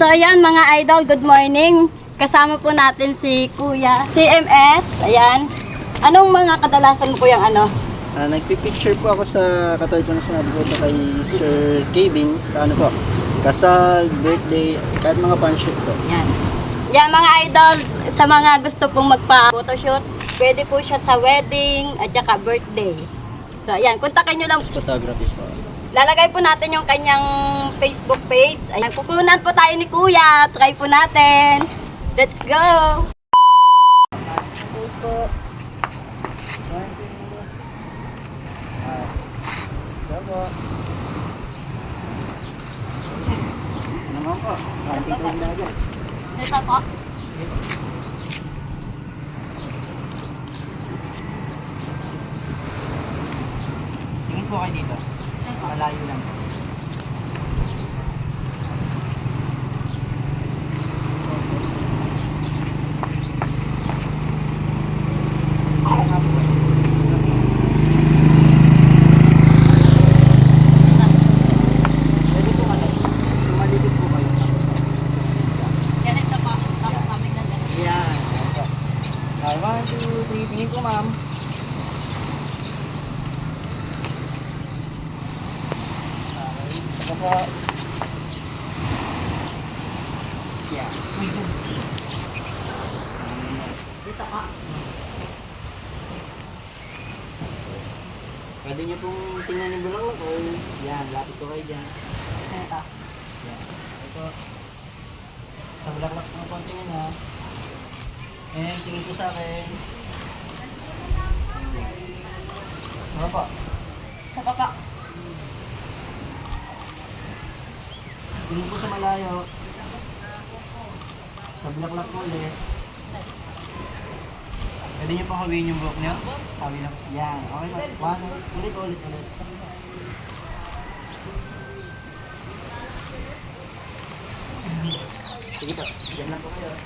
So ayan mga idol, good morning. Kasama po natin si Kuya CMS. Ayan. Anong mga kadalasan po yung ano? Nagpipicture po ako sa katulad po na sinabi ko kay Sir Kevin sa ano po, kasal, birthday, kahit mga panshoot po. Yan. Yan mga idol, sa mga gusto pong magpa-photoshoot, pwede po siya sa wedding at saka birthday. So ayan, kontakin nyo lang. Photography po. Lalagay po natin yung kanyang Facebook page. Ayan, pupunan po tayo ni Kuya. Try po natin. Let's go! Pose po. 1, 2. Go po. Ano naman po? Hindi ko na agad. Ito po. Tingin po kayo dito. Malayo lang. Pwede po ano, tumalikod po kayo. Ganito po. Tapos kami na ganito. Yan. 1, 2, 3. Tingin ko ma'am. Saka po. Yeah. Dito po. Pwede niyo pong tingnan yung bulak o yan, lapit ko kayo dyan. Ito. Yan. Ito. Sa bulaklak ng konti nga na. And tingin ko sa akin. Ano po? Sa baba. Tingin ko sa malayo. Sa bulaklak ko ulit. Pwede niyo pang hawiin yung buhok niyo? Hawi lang. Yan. Okay ba? Ulit. Sige po. Diyan lang po kayo.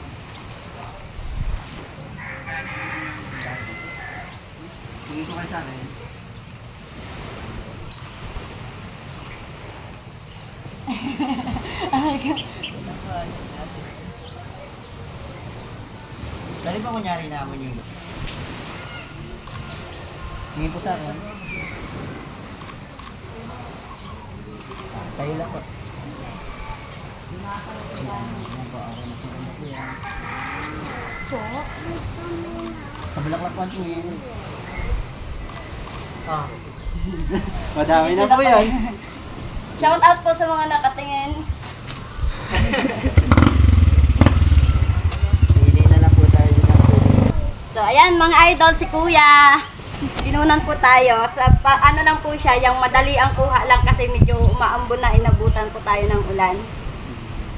Tingin ko kayo sa akin. Dali ba kunyari naman yun? Tingin po sa akin. Tayo lang po. Yan po, okay na siguro po yan. Sa bulaklak po tingin. Madami na po yan. Shout out po sa mga nakatingin. Pili na lang po tayo ng So ayan mga idol, si Kuya. Pinunan po tayo. Ano lang po siya, yung madali ang kuha lang kasi medyo umaambon na, inabutan po tayo ng ulan.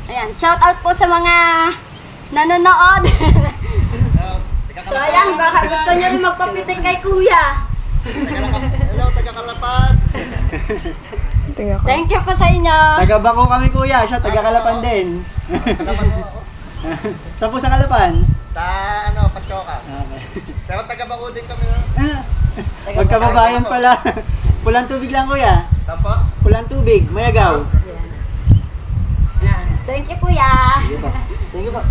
Ayan, shout out po sa mga nanonood. So ayan, baka gusto nyo rin magpapitik kay Kuya. Hello, taga-Kalapan. Thank you po sa inyo. Taga-Bako kami kuya, siya taga-Kalapan din. Saan po sa Kalapan? Sa Pachoka. Okay. Pero taga-Bako din kami na. Magkababayan pala. Pulang tubig lang kuya. Tampo? Pulang tubig, Mayagaw. Ayan. Thank you Kuya. Thank you po.